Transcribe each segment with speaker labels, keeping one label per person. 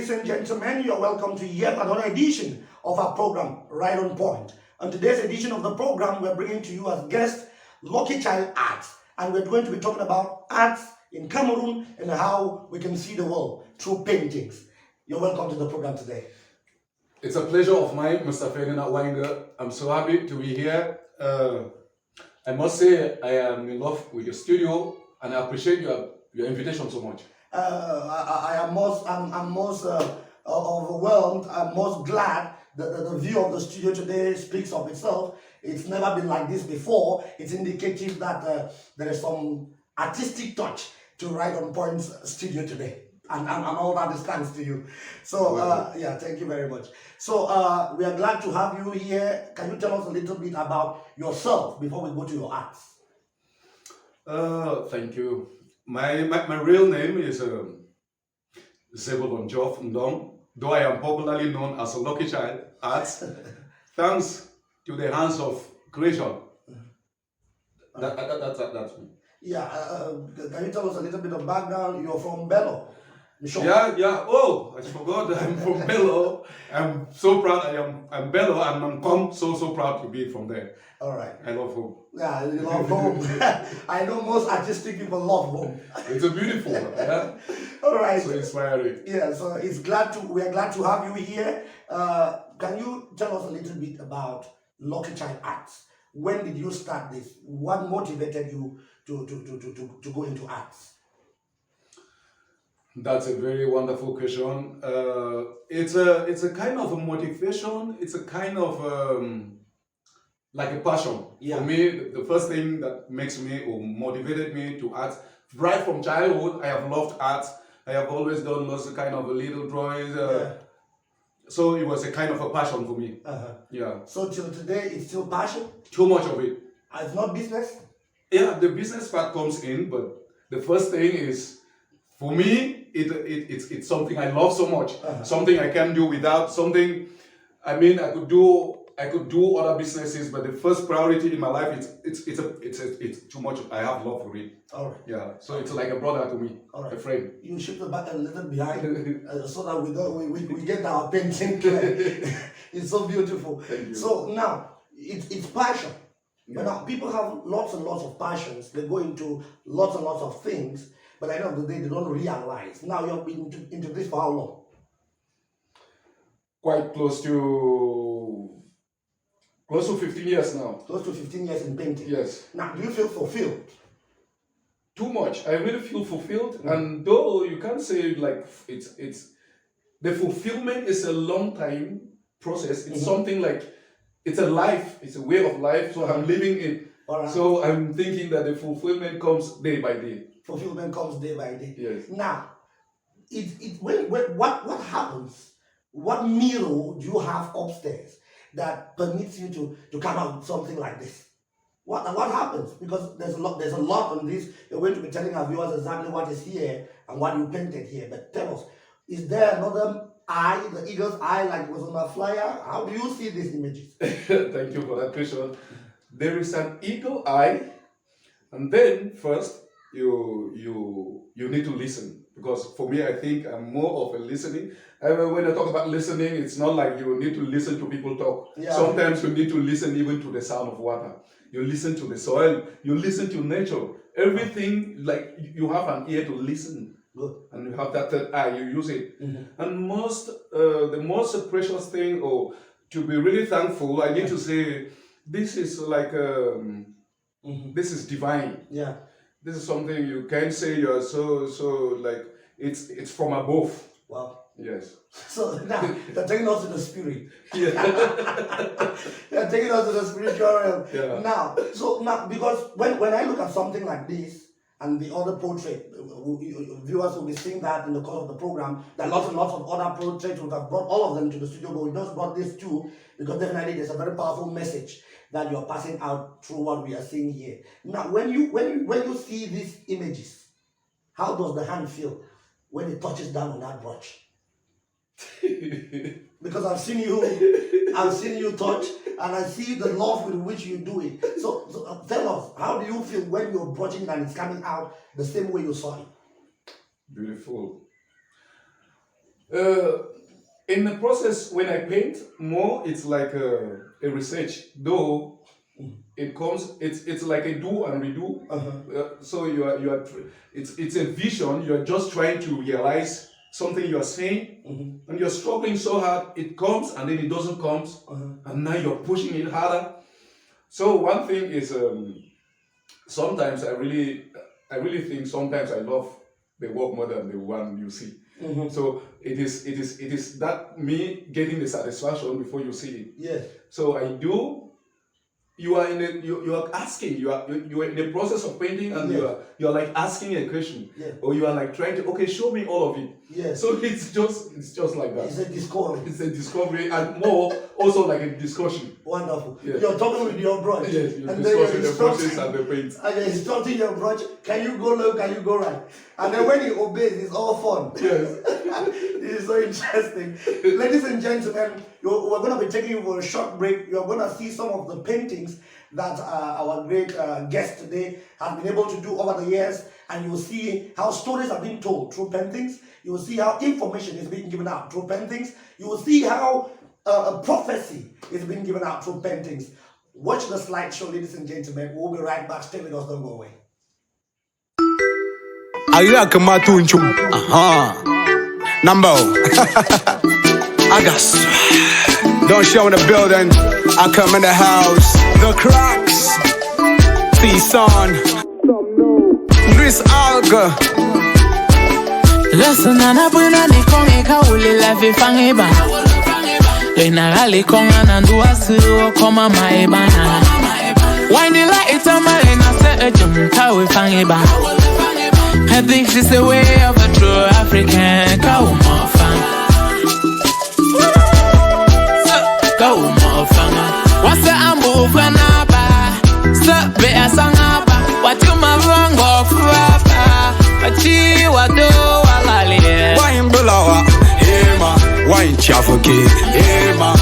Speaker 1: Ladies and gentlemen, you're welcome to yet another edition of our program, Right on Point. On today's edition of the program, we're bringing to you as guest Lucky Child Arts. And we're going to be talking about arts in Cameroon and how we can see the world through paintings. You're welcome to the program today.
Speaker 2: It's a pleasure of mine, Mr. Ferdy at Waingeh. I'm so happy to be here. I must say I am in love with your studio and I appreciate your invitation so much.
Speaker 1: I'm most overwhelmed. I'm most glad that the view of the studio today speaks of itself. It's never been like this before. It's indicative that there is some artistic touch to Right on Point's studio today. And all that is thanks to you. So, yeah, thank you very much. So, we are glad to have you here. Can you tell us a little bit about yourself before we go to your arts?
Speaker 2: Thank you. My real name is Zebulon Joff Ndong, though I am popularly known as a Lucky Child Arts, thanks to the hands of creation. That's me.
Speaker 1: Yeah, can you tell us a little bit of background? You're from Bello.
Speaker 2: Yeah. Oh, I forgot. I'm from Bello. I'm so proud. I'm Bello, and I'm so proud to be from there.
Speaker 1: All right.
Speaker 2: I love home.
Speaker 1: Yeah, you love home. I know most artistic people love home.
Speaker 2: It's a beautiful one. Yeah.
Speaker 1: All right.
Speaker 2: So inspiring.
Speaker 1: Yeah. So we are glad to have you here. Can you tell us a little bit about Lucky Child Arts? When did you start this? What motivated you to go into arts?
Speaker 2: That's a very wonderful question. It's a kind of a motivation. It's a kind of like a passion.
Speaker 1: Yeah.
Speaker 2: For me, the first thing that makes me or motivated me to art, right from childhood, I have loved art. I have always done lots of kind of little drawings. So it was a kind of a passion for me. Yeah.
Speaker 1: So till today, it's still passion?
Speaker 2: Too much of it.
Speaker 1: It's not business?
Speaker 2: Yeah, the business part comes in, but the first thing is, for me, it's something I love so much. Something I can't do without. Something, I mean, I could do other businesses, but the first priority in my life, it's too much. I have love for it.
Speaker 1: All right.
Speaker 2: Yeah. So it's like a brother to me. All right. A friend.
Speaker 1: You shift the back a little behind so that we get our painting clear. It's so beautiful.
Speaker 2: Thank you.
Speaker 1: So now it's passion.
Speaker 2: Yeah.
Speaker 1: But now people have lots and lots of passions. They go into lots and lots of things, but at the end of the day, they don't realize. Now you've been into this for how long?
Speaker 2: Quite close to 15 years now.
Speaker 1: Close to 15 years in painting.
Speaker 2: Yes.
Speaker 1: Now, do you feel fulfilled?
Speaker 2: Too much. I really feel fulfilled, and though you can't say like it's the fulfillment is a long time process. It's something like it's a life. It's a way of life. So I'm living it.
Speaker 1: Right.
Speaker 2: So I'm thinking that the fulfillment comes day by day.
Speaker 1: Fulfillment comes day by day.
Speaker 2: Yes.
Speaker 1: Now, what happens? What mirror do you have upstairs that permits you to come out with something like this? What happens? Because there's a lot on this. You're going to be telling our viewers exactly what is here and what you painted here. But tell us, is there another eye, the eagle's eye, like was on the flyer? How do you see these images?
Speaker 2: Thank you for that question. There is an eagle eye, and then first you need to listen, because for me, I think I'm more of a listening. When I talk about listening, it's not like you need to listen to people talk.
Speaker 1: Yeah.
Speaker 2: Sometimes you need to listen even to the sound of water. You listen to the soil. You listen to nature. Everything, like you have an ear to listen.
Speaker 1: Good.
Speaker 2: And you have that third eye. You use it. And the most precious thing, or to be really thankful, I need to say, this is like this is divine.
Speaker 1: Yeah.
Speaker 2: This is something you can't say you're so like it's from above.
Speaker 1: Wow.
Speaker 2: Yes.
Speaker 1: So now they're taking us to the spirit.
Speaker 2: Yeah.
Speaker 1: They're taking us to the spiritual realm.
Speaker 2: Yeah.
Speaker 1: Now, because when I look at something like this and the other portrait, viewers will be seeing that in the course of the program. There are lots and lots of other portraits. We have brought all of them to the studio, but we just brought this too because definitely there's a very powerful message that you're passing out through what we are seeing here. Now, when you see these images, how does the hand feel when it touches down on that brush? Because I've seen you touch, and I see the love with which you do it. So tell us, how do you feel when you're brushing it and it's coming out the same way you saw it?
Speaker 2: Beautiful. In the process, when I paint more, it's like a research. Though it comes, it's like a do and redo. So it's a vision. You are just trying to realize something you are saying, and you're struggling so hard. It comes and then it doesn't come, and now you're pushing it harder. So one thing is, sometimes I really think sometimes I love the work more than the one you see. So it is that me getting the satisfaction before you see it.
Speaker 1: Yes.
Speaker 2: So I do. You are you are asking. You are in the process of painting, and you are like asking a question, or you are like trying to show me all of it.
Speaker 1: Yes.
Speaker 2: So it's just like that.
Speaker 1: It's a discovery.
Speaker 2: It's a discovery, and more also like a discussion.
Speaker 1: Wonderful.
Speaker 2: Yes.
Speaker 1: You're talking with your brush.
Speaker 2: Yes, you're
Speaker 1: and
Speaker 2: discussing
Speaker 1: then
Speaker 2: the process and the paint.
Speaker 1: And you're instructing your brush, can you go left, can you go right? And then when he obeys, it's all fun.
Speaker 2: Yes.
Speaker 1: It is so interesting. Ladies and gentlemen, we're going to be taking you for a short break. You're going to see some of the paintings that our great guest today has been able to do over the years. And you'll see how stories are being told through paintings. You will see how information is being given out through paintings. You will see how a prophecy is being given out through paintings. Watch the slideshow, ladies and gentlemen. We'll be right back. Stay with us, don't go away.
Speaker 3: Ayaka matunchu. Number. Agas. Don't show in the building. I come in the house. The Crocs. Season. Chris Alga.
Speaker 4: Listen, I put on the Kongi Kauli Lafi Fangiba. When I rally Konga and do a seal, come on my banana. Why the light on my and I said a jump Kawi Fangiba. I think she's the way of a true African cow more fun. Go more fun. What's the ambu fanaba? Stop be a sangaba. What you my wrong of rapper? But you are do alali.
Speaker 3: Wine below. Wine chafaki.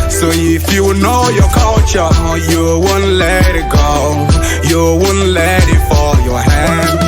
Speaker 3: So if you know your culture, you won't let it go. You won't let it fall your hand.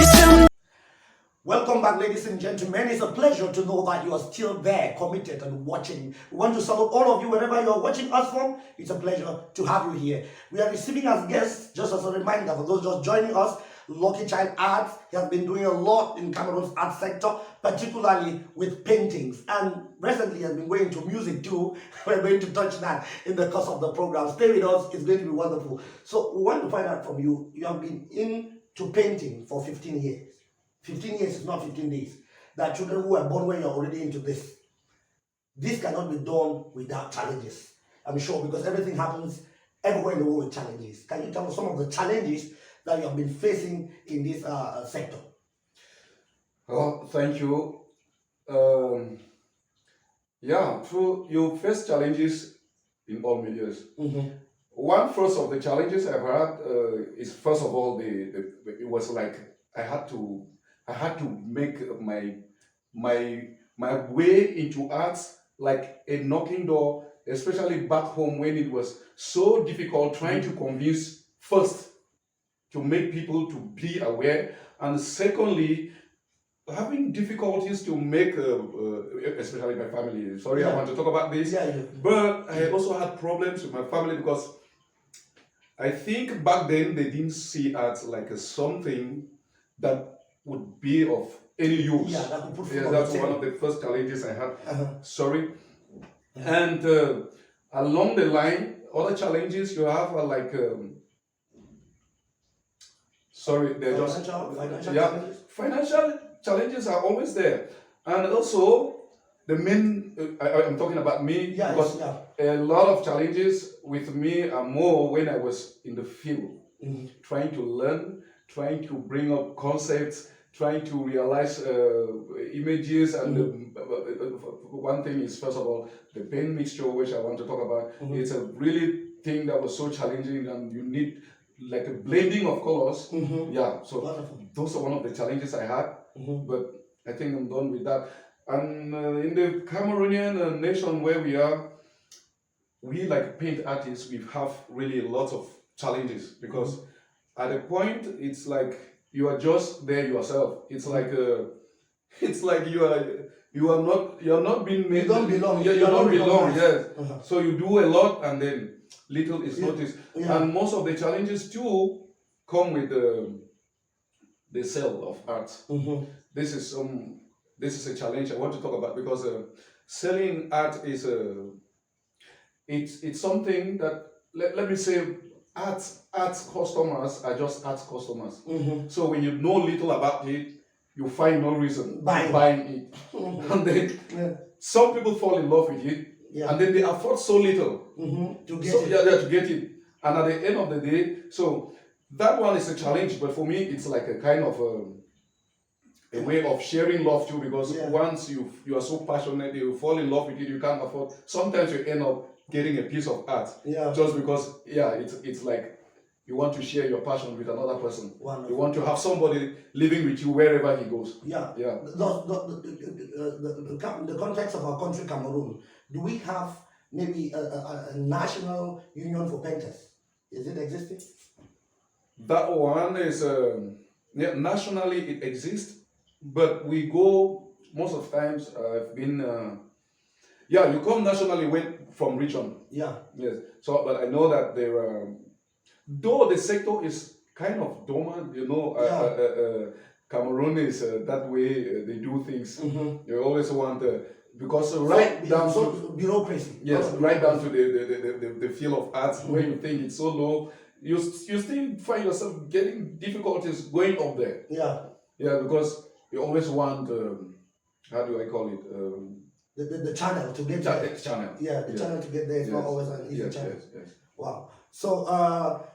Speaker 1: Welcome back, ladies and gentlemen. It's a pleasure to know that you are still there, committed and watching. We want to salute all of you wherever you are watching us from. It's a pleasure to have you here. We are receiving as guests, just as a reminder for those just joining us, Lucky Child Arts. He has been doing a lot in Cameroon's art sector, particularly with paintings, and recently has been going to music too. We're going to touch that in the course of the program. Stay with us, it's going to be wonderful. So we want to find out from you, you have been into painting for 15 years. 15 years is not 15 days. There are children who were born when you're already into this. This cannot be done without challenges, I'm sure, because everything happens everywhere in the world with challenges. Can you tell us some of the challenges that you have been facing in this sector?
Speaker 2: Oh, thank you. True. You face challenges in all medias. One first of the challenges I've had is first of all it was like I had to make my way into arts like a knocking door, especially back home when it was so difficult trying to convince first to make people to be aware, and secondly having difficulties to make especially my family. Sorry, I want to talk about this, but I also had problems with my family because I think back then they didn't see art like something that would be of any use. That's one of the first challenges I had. Sorry. And along the line, other challenges you have are like financial challenges are always there, and also the main. I'm talking about me because a lot of challenges with me are more when I was in the field, trying to learn, trying to bring up concepts, trying to realize images, and one thing is first of all the paint mixture, which I want to talk about. It's a really thing that was so challenging, and you need like a blending of colors. So those are one of the challenges I had, but I think I'm done with that. And in the Cameroonian nation where we are, we like paint artists, we have really lots of challenges because at a point it's like you are just there yourself. It's like you are not being made.
Speaker 1: You don't belong.
Speaker 2: Yeah, you
Speaker 1: You are
Speaker 2: don't
Speaker 1: not
Speaker 2: belong.
Speaker 1: recognized.
Speaker 2: Yes. So you do a lot, and then little is noticed.
Speaker 1: Yeah.
Speaker 2: And most of the challenges too come with the sale of art. This is a challenge I want to talk about, because selling art is it's something that, let me say, art customers are just art customers. So when you know little about it, you find no reason buying it. And then some people fall in love with it, and then they afford so little
Speaker 1: to get
Speaker 2: so,
Speaker 1: it.
Speaker 2: to get it. And at the end of the day, so that one is a challenge, but for me, it's like a kind of a way of sharing love too, because once you are so passionate, you fall in love with it, you can't afford. Sometimes you end up getting a piece of art just because it's like you want to share your passion with another person.
Speaker 1: Wonderful.
Speaker 2: You want to have somebody living with you wherever he goes.
Speaker 1: The context of our country, Cameroon, do we have maybe a national union for painters? Is it existing?
Speaker 2: That one is nationally it exists, but we go most of the times. I've been you come nationally went from region. Yes. So, but I know that there though the sector is kind of dormant. Cameroon is that way. They do things. They always want because down to
Speaker 1: bureaucracy.
Speaker 2: Yes, right down to the field of arts where you think it's so low. You still find yourself getting difficulties going up there. Because you always want how do I call it?
Speaker 1: The channel to get there.
Speaker 2: Channel.
Speaker 1: The channel to get there is not always an easy channel.
Speaker 2: Yes.
Speaker 1: Wow. So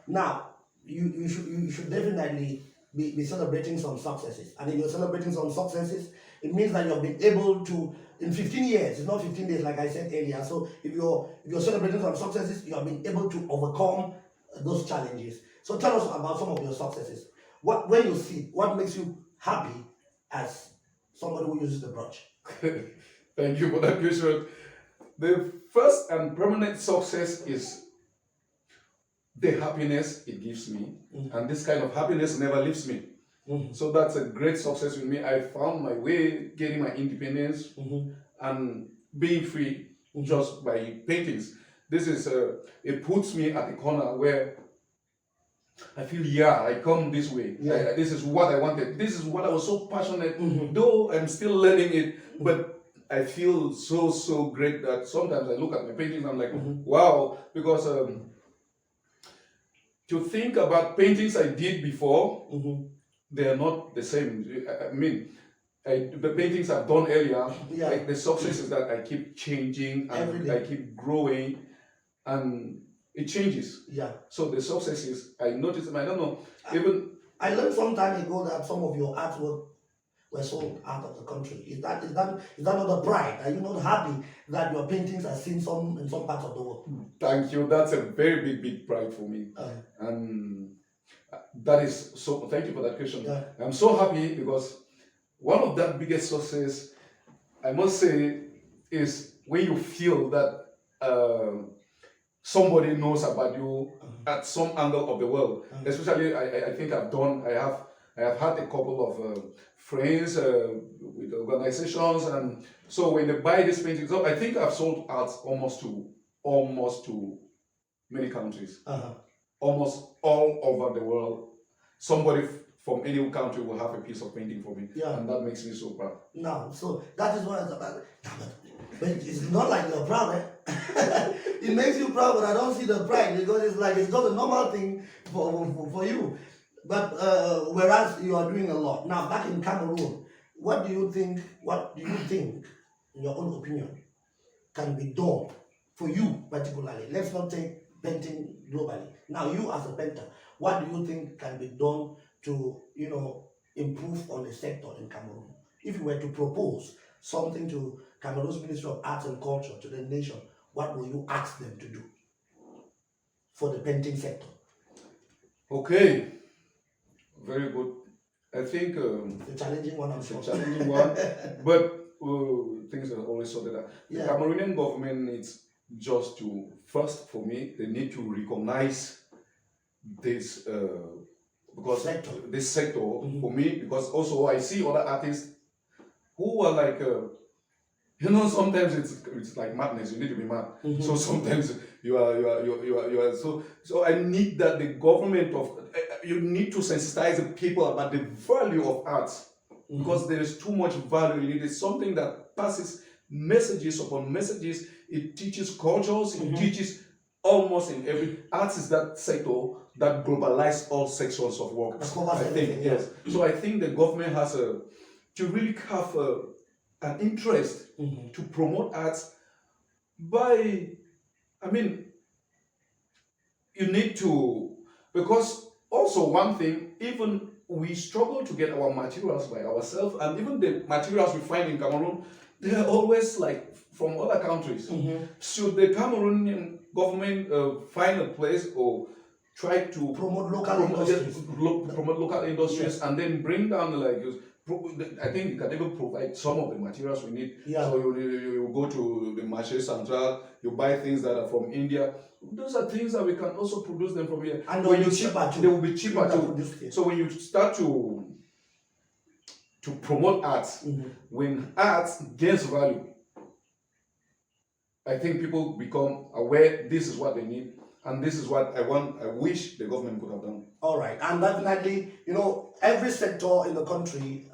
Speaker 1: now you should definitely be celebrating some successes. And if you're celebrating some successes, it means that you've been able to, in 15 years, it's not 15 days like I said earlier. So if you're celebrating some successes, you have been able to overcome those challenges. So tell us about some of your successes. When you see, what makes you happy as somebody who uses the brush?
Speaker 2: Thank you for that question. The first and permanent success is the happiness it gives me, and this kind of happiness never leaves me. So that's a great success with me. I found my way getting my independence and being free just by paintings. This is it puts me at the corner where I feel I come this way. This is what I wanted. This is what I was so passionate. Though I'm still learning it, but I feel so great that sometimes I look at my paintings and I'm like, wow, because to think about paintings I did before, they are not the same. I mean, the paintings I've done earlier, like the success is that I keep changing and I keep growing, and it changes. So the success is, I notice, I don't know,
Speaker 1: I learned some time ago that some of your artwork were sold out of the country. Is that not a pride? Are you not happy that your paintings are seen in some parts of the world?
Speaker 2: Thank you. That's a very big pride for me. And that is so. Thank you for that question. I'm so happy because one of that biggest success, I must say, is when you feel that somebody knows about you at some angle of the world. Especially, I think I have had a couple of friends with organizations, and so when they buy these paintings, I think I've sold art almost to many countries, almost all over the world. Somebody from any country will have a piece of painting for me, and that makes me so proud.
Speaker 1: No, so that is what it's about. But it's not like you're proud, eh? It makes you proud, but I don't see the pride because it's like it's not a normal thing for you. But whereas you are doing a lot now back in Cameroon, what do you think, in your own opinion, can be done for you particularly? Let's not take painting globally. Now, you as a painter, what do you think can be done to improve on the sector in Cameroon? If you were to propose something to Cameroon's Ministry of Arts and Culture, to the nation, what will you ask them to do for the painting sector?
Speaker 2: Okay. Very good. I think
Speaker 1: it's a challenging one, I'm sure.
Speaker 2: It's a challenging one, but things are always sorted out. The Cameroonian government needs just to, first for me, they need to recognize this because this sector for me, because also I see other artists who are like You know, sometimes it's like madness. You need to be mad. So sometimes you are so I need that the government of you need to sensitize the people about the value of arts because there is too much value in it. It's something that passes messages upon messages. It teaches cultures. It teaches almost in every arts is that sector that globalize all sections of work. I think yes. So I think the government has to really have an interest to promote arts by, I mean, you need to, because also one thing, even we struggle to get our materials by ourselves, and even the materials we find in Cameroon, they are always like from other countries. Should the Cameroonian government find a place or try to
Speaker 1: promote local industries,
Speaker 2: promote local industries, and then bring down like I think you can even provide some of the materials we need. So you go to the marché central, you buy things that are from India. Those are things that we can also produce them from here.
Speaker 1: And they will be cheaper too.
Speaker 2: They will be cheaper too. So when you start to promote arts, when arts gains value, I think people become aware this is what they need. And this is what I wish the government could have done.
Speaker 1: All right, and definitely, you know, every sector in the country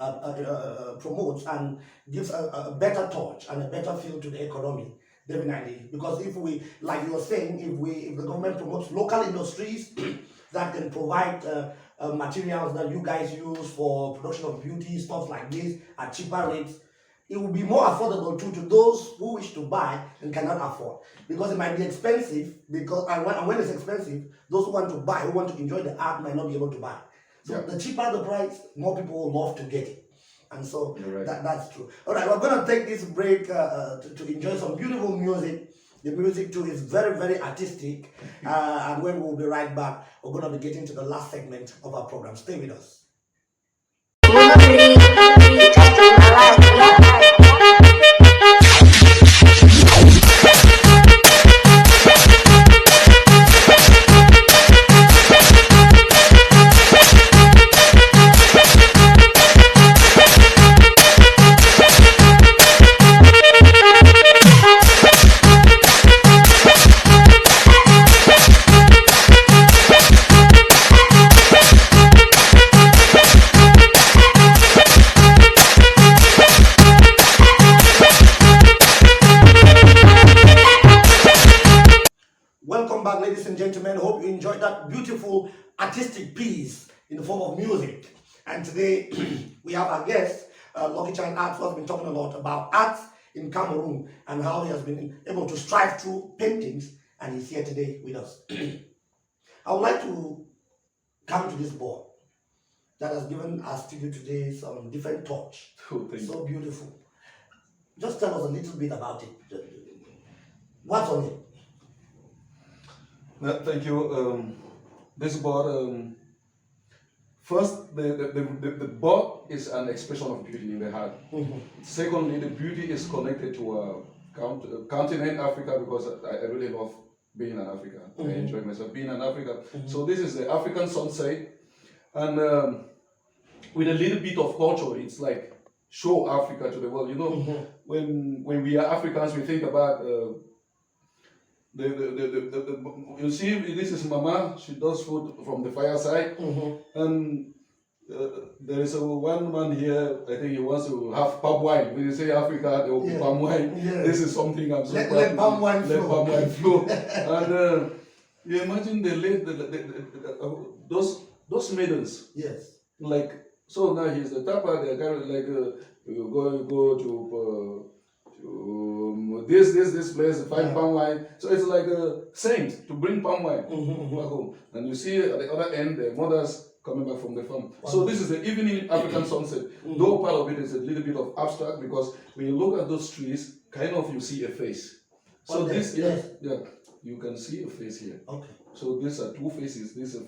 Speaker 1: promotes and gives a better touch and a better feel to the economy, definitely. Because if we, like you were saying, if the government promotes local industries that can provide materials that you guys use for production of beauty, stuff like this at cheaper rates, it will be more affordable too to those who wish to buy and cannot afford, because it might be expensive. Because and when it's expensive, those who want to buy, who want to enjoy the art, might not be able to buy. So the cheaper the price, more people will love to get it, and so that's true. All right, we're going to take this break to enjoy some beautiful music. The music too is very, very artistic, and when we'll be right back, we're going to be getting to the last segment of our program. Stay with us. Welcome back, ladies and gentlemen. Hope you enjoyed that beautiful artistic piece in the form of music. And today we have our guest, Lucky Child Arts, who has been talking a lot about arts in Cameroon and how he has been able to strive through paintings, and he's here today with us. I would like to come to this board that has given our studio today some different touch. So beautiful. Just tell us a little bit about it. What's on it?
Speaker 2: Thank you. This board, first, the board is an expression of beauty in the heart. Secondly, the beauty is connected to continent Africa, because I really love being in Africa. I enjoy myself being in Africa. So this is the African sunset, and with a little bit of culture, it's like show Africa to the world. You know, when we are Africans, we think about you see, this is Mama. She does food from the fireside, and there is one man here. I think he wants to have palm wine. When you say Africa, there will be palm wine. This is something I'm so proud.
Speaker 1: Let palm wine flow.
Speaker 2: Let palm wine flow. And you imagine those maidens.
Speaker 1: Yes.
Speaker 2: Like, so now he's the tapper. They're kind of like you go to this place, find palm wine. So it's like a saint to bring palm wine back home. And you see at the other end the mothers coming back from the farm. So this is the evening African sunset. Though part of it is a little bit of abstract, because when you look at those trees, kind of you see a face. So you can see a face here. Okay. So these are two faces. This is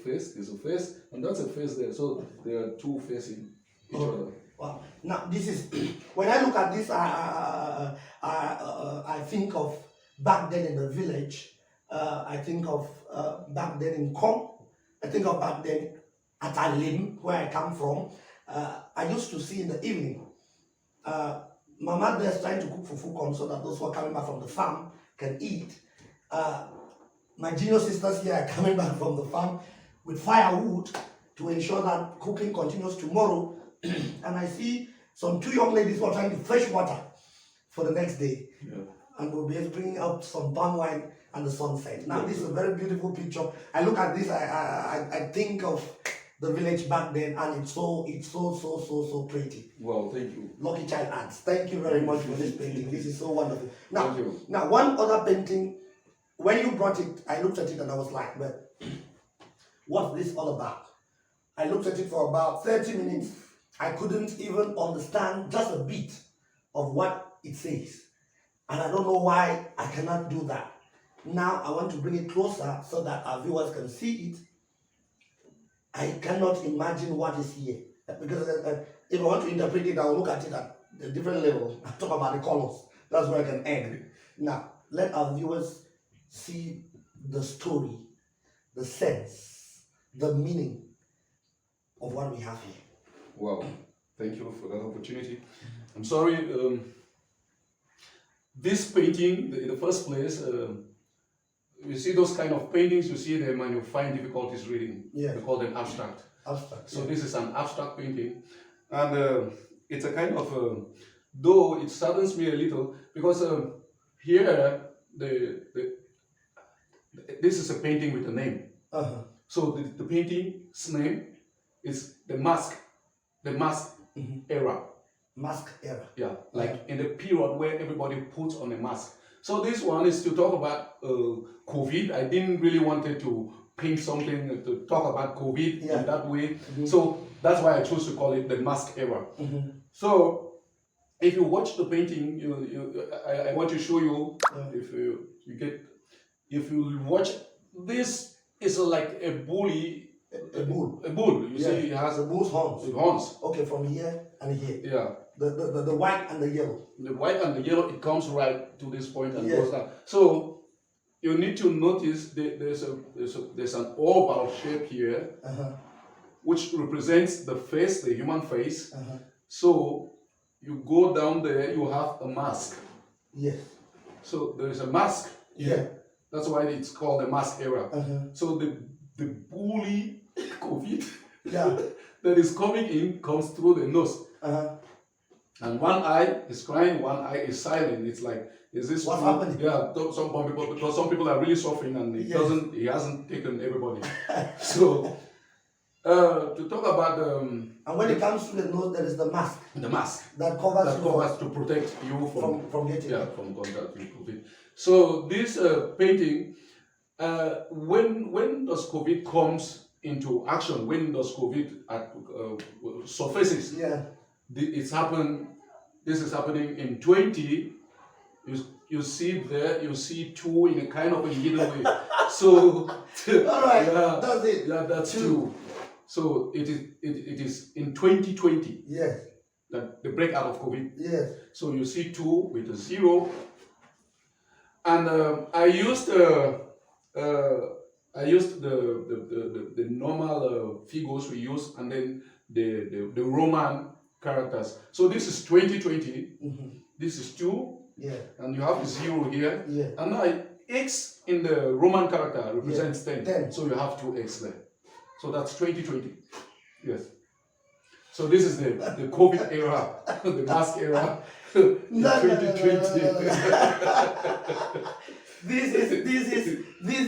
Speaker 2: a face, and that's a face there. So there are two facing each other.
Speaker 1: Wow. Now this is when I look at this, I think of back then in the village. I think of back then in Kong. I think of back then at Alim, where I come from. I used to see in the evening Mama there is trying to cook fufu corn so that those who are coming back from the farm can eat. My junior sisters here are coming back from the farm with firewood to ensure that cooking continues tomorrow. And I see some 2 young ladies who are trying to fetch water for the next day.
Speaker 2: Yeah.
Speaker 1: And we'll be bringing out some palm wine and the sunset. Now, this is a very beautiful picture. I look at this, I think of the village back then, and it's so pretty.
Speaker 2: Well, thank you.
Speaker 1: Lucky Child Arts. Thank you very much for this painting. This is so wonderful.
Speaker 2: Thank you.
Speaker 1: Now, one other painting, when you brought it, I looked at it and I was like, well, what's this all about? I looked at it for about 30 minutes. I couldn't even understand just a bit of what it says. And I don't know why I cannot do that. Now I want to bring it closer so that our viewers can see it. I cannot imagine what is here. Because if I want to interpret it, I will look at it at a different level. I'll talk about the colors. That's where I can end. Now, let our viewers see the story, the sense, the meaning of what we have here.
Speaker 2: Wow, thank you for that opportunity. I'm sorry, this painting, in the first place, you see those kind of paintings, you see them and you find difficulties reading.
Speaker 1: Yeah.
Speaker 2: We call them abstract.
Speaker 1: Abstract.
Speaker 2: So this is an abstract painting, and it's a kind of, though it saddens me a little, because here, this is a painting with a name.
Speaker 1: Uh-huh.
Speaker 2: So the painting's name is the mask era.
Speaker 1: Mask era.
Speaker 2: Yeah, like in the period where everybody puts on a mask. So this one is to talk about COVID. I didn't really wanted to paint something to talk about COVID in that way. Mm-hmm. So that's why I chose to call it the mask era. Mm-hmm. So if you watch the painting, I want to show you, if you watch, this is like a bully.
Speaker 1: A bull.
Speaker 2: A bull. You see, it has
Speaker 1: a bull's horns.
Speaker 2: Horns.
Speaker 1: Okay, from here and here.
Speaker 2: Yeah.
Speaker 1: The white and the yellow.
Speaker 2: The white and the yellow, it comes right to this point and goes down. So you need to notice there's an oval shape here, which represents the face, the human face. So you go down there, you have a mask.
Speaker 1: Yes.
Speaker 2: So there is a mask here. Yeah. That's why it's called the mask era. So the bully COVID that is coming in comes through the nose. And one eye is crying, one eye is silent. It's like, is this
Speaker 1: what's happening?
Speaker 2: Yeah, because some people are really suffering and he hasn't taken everybody. So to talk about
Speaker 1: and when it comes to the nose, there is the mask.
Speaker 2: The mask
Speaker 1: that covers
Speaker 2: to protect you
Speaker 1: from getting
Speaker 2: from contact with COVID. So this painting, when does COVID comes into action? When does COVID surfaces?
Speaker 1: Yeah.
Speaker 2: This is happening in 20. You see there, you see 2 in a kind of a hidden way. So
Speaker 1: all right, that's it.
Speaker 2: Yeah, that's 2. So it is in 2020.
Speaker 1: Yes.
Speaker 2: The breakout of COVID.
Speaker 1: Yes.
Speaker 2: So you see 2 with a 0. And I used the normal figures we use, and then the Roman characters. So this is 2020. This is 2. Yeah. And you have a 0 here. Yeah. And now X in the Roman character represents 10. So you have 2X there. So that's 2020. Yes. So this is the COVID era, the mask era. 2020.
Speaker 1: This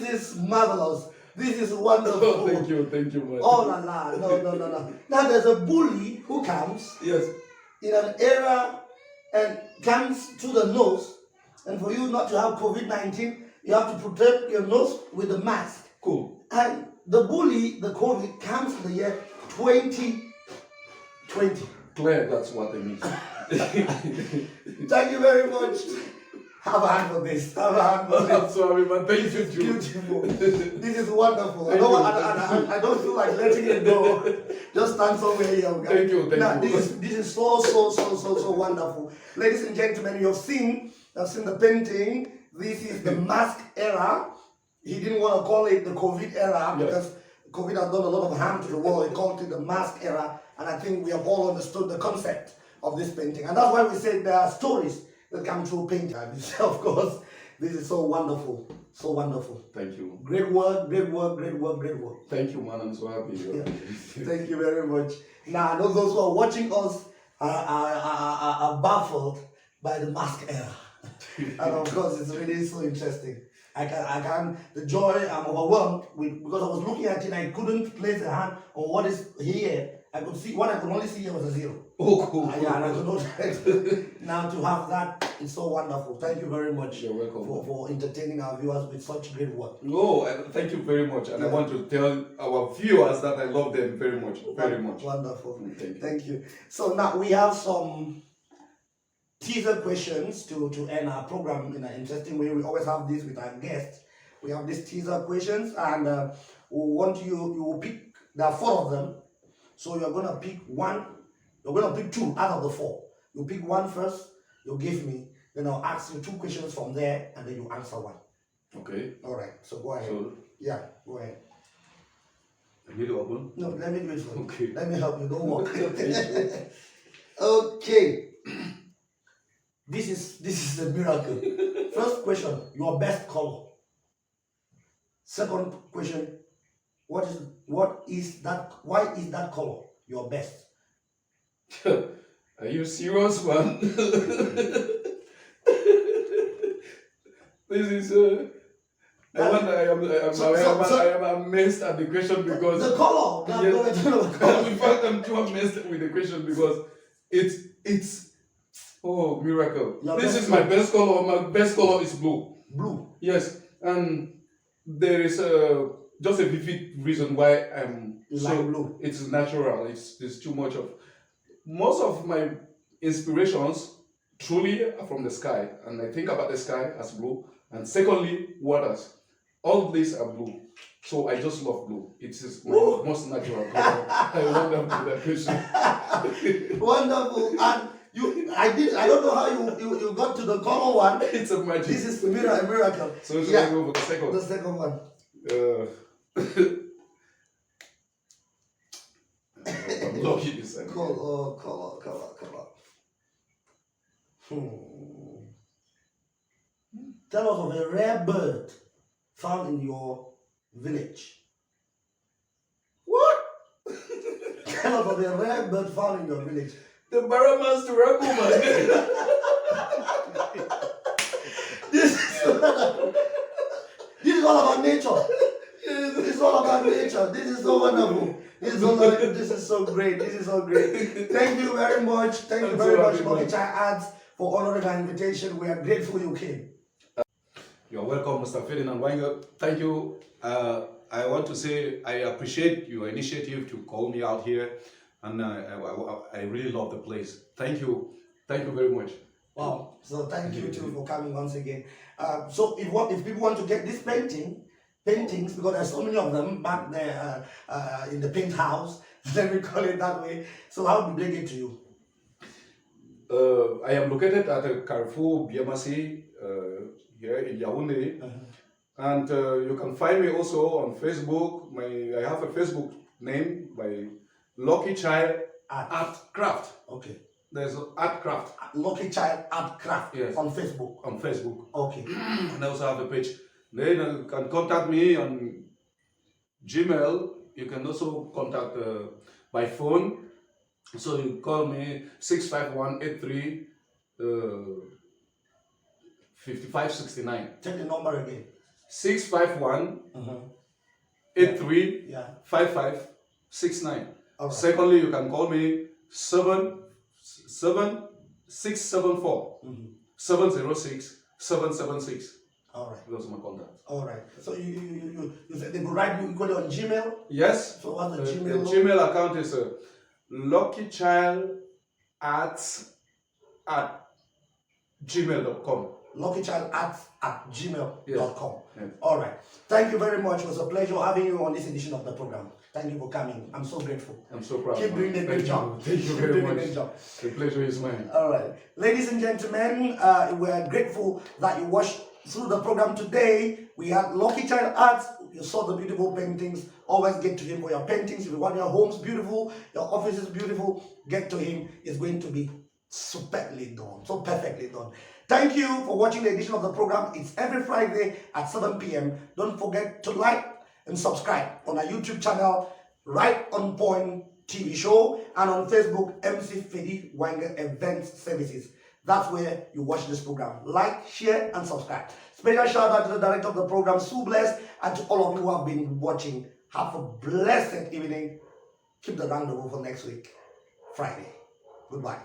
Speaker 1: is marvelous. This is wonderful.
Speaker 2: Oh, thank you, man.
Speaker 1: Oh la la, no. Now there's a bully who comes.
Speaker 2: Yes.
Speaker 1: In an era and comes to the nose, and for you not to have COVID-19, you have to protect your nose with a mask.
Speaker 2: Cool.
Speaker 1: And the bully, the COVID, comes in the year 2020.
Speaker 2: Claire, that's what I mean.
Speaker 1: Thank you very much. Have a hand for this. Have a hand for this.
Speaker 2: Sorry, man. Thank you.
Speaker 1: This is beautiful. This is wonderful. I don't feel like letting it go. Just stand somewhere here. Okay?
Speaker 2: Thank you.
Speaker 1: This is so wonderful. Ladies and gentlemen, you've seen the painting. This is the mask era. He didn't want to call it the COVID era because COVID has done a lot of harm to the world. He called it the mask era. And I think we have all understood the concept. of this painting. And that's why we say there are stories that come through painting. And of course, this is so wonderful. So wonderful.
Speaker 2: Thank you.
Speaker 1: Great work, great work, great work, great work.
Speaker 2: Thank you, man. I'm so happy.
Speaker 1: Yeah. Thank you very much. Now, I know those who are watching us are baffled by the mask era. And of course, it's really so interesting. The joy, I'm overwhelmed with, because I was looking at it and I couldn't place a hand on what is here. I could see, what I could only see here was a zero.
Speaker 2: Oh, cool.
Speaker 1: Yeah, and I could not, now to have that, it's so wonderful. Thank you very much.
Speaker 2: You're welcome.
Speaker 1: For entertaining our viewers with such great work.
Speaker 2: No, thank you very much. And I want to tell our viewers that I love them very much. Very much.
Speaker 1: Wonderful.
Speaker 2: Thank you.
Speaker 1: Thank you. So now we have some teaser questions to end our program in an interesting way. We always have this with our guests. We have these teaser questions, and we want you will pick, there are 4 of them. So you're going to pick one, you're going to pick 2 out of the 4. You pick one first, you give me, then I'll ask you 2 questions from there, and then you answer one.
Speaker 2: Okay.
Speaker 1: All right, so go ahead.
Speaker 2: So,
Speaker 1: Yeah, go ahead.
Speaker 2: I need to open?
Speaker 1: No, let me do it for you.
Speaker 2: Okay.
Speaker 1: Let me help you, don't walk.
Speaker 2: Thank you.
Speaker 1: Okay. This is a miracle. First question, your best color. Second question, why is that color your best?
Speaker 2: Are you serious, man? This is I am amazed at the question because
Speaker 1: The color.
Speaker 2: yes,
Speaker 1: The color.
Speaker 2: in fact I'm too amazed with the question because it's oh miracle.
Speaker 1: Your
Speaker 2: This
Speaker 1: best
Speaker 2: is my best color. My best color is blue.
Speaker 1: Blue.
Speaker 2: Yes, and there is just a vivid reason why I'm
Speaker 1: Light blue.
Speaker 2: It's natural. It's too much of most of my inspirations truly are from the sky, and I think about the sky as blue. And secondly, waters. All these are blue, so I just love blue. It is my most natural color. I love that question.
Speaker 1: Wonderful. And I don't know how you got to the color one.
Speaker 2: It's a magic.
Speaker 1: This is a miracle.
Speaker 2: So should I go for the second?
Speaker 1: The second one.
Speaker 2: I'm lucky this time.
Speaker 1: Color. Tell us of a rare bird found in your village.
Speaker 2: What?
Speaker 1: Tell us of a rare bird found in your village.
Speaker 2: The Barraman's Turaku, man.
Speaker 1: This is all about nature. This is all about nature. This is so wonderful. This is so great. This is so great. Thank you very much. Thank you very much, Waingeh Ads, for honoring our invitation. We are grateful you came.
Speaker 2: You're welcome, Mr. Ferdy and Waingeh. Thank you. I want to say I appreciate your initiative to call me out here, and I really love the place. Thank you. Thank you very much.
Speaker 1: Wow. So thank you too for coming once again. So if people want to get this paintings, because there's so many of them back there in the paint house, let me call it that way. So how do they get to you?
Speaker 2: I am located at the Carrefour Biamasi here in Yaoundé, and you can find me also on Facebook. I have a Facebook name by Lucky Child Art Craft.
Speaker 1: Okay.
Speaker 2: There's Art Craft.
Speaker 1: Lucky Child Art Craft.
Speaker 2: Yes.
Speaker 1: On Facebook.
Speaker 2: On Facebook.
Speaker 1: Okay.
Speaker 2: And I also have a page. Then you can contact me on Gmail. You can also contact by phone. So you call me 65183 5569.
Speaker 1: Take the number again.
Speaker 2: 651 83
Speaker 1: Yeah.
Speaker 2: 5569.
Speaker 1: All right.
Speaker 2: Secondly, you can call me 674 706 776.
Speaker 1: All right.
Speaker 2: Those are my contacts.
Speaker 1: All right. So you said they could write you equally on Gmail.
Speaker 2: Yes.
Speaker 1: So what's the
Speaker 2: The
Speaker 1: Gmail?
Speaker 2: Gmail account is luckychild@gmail.com.
Speaker 1: luckychild@gmail.com.
Speaker 2: Yes.
Speaker 1: All right. Thank you very much. It was a pleasure having you on this edition of the program. Thank you for coming. I'm so grateful.
Speaker 2: I'm so proud.
Speaker 1: Keep doing the
Speaker 2: Thank
Speaker 1: great
Speaker 2: you.
Speaker 1: job.
Speaker 2: Thank you
Speaker 1: Keep
Speaker 2: very
Speaker 1: doing the
Speaker 2: much.
Speaker 1: great job.
Speaker 2: The pleasure is mine.
Speaker 1: All right. Ladies and gentlemen, we are grateful that you watched through the program today. We had Lucky Child Arts. You saw the beautiful paintings. Always get to him for your paintings. If you want your homes beautiful, your offices beautiful, get to him. It's going to be Superbly done. So perfectly done. Thank you for watching the edition of the program. It's every Friday at 7 p.m. Don't forget to like and subscribe on our YouTube channel, Right On Point TV show, and on Facebook, MC Ferdy Waingeh Event Services. That's where you watch this program. Like, share, and subscribe. Special shout out to the director of the program, Sue Bless, and to all of you who have been watching. Have a blessed evening. Keep the round over for next week, Friday. Goodbye.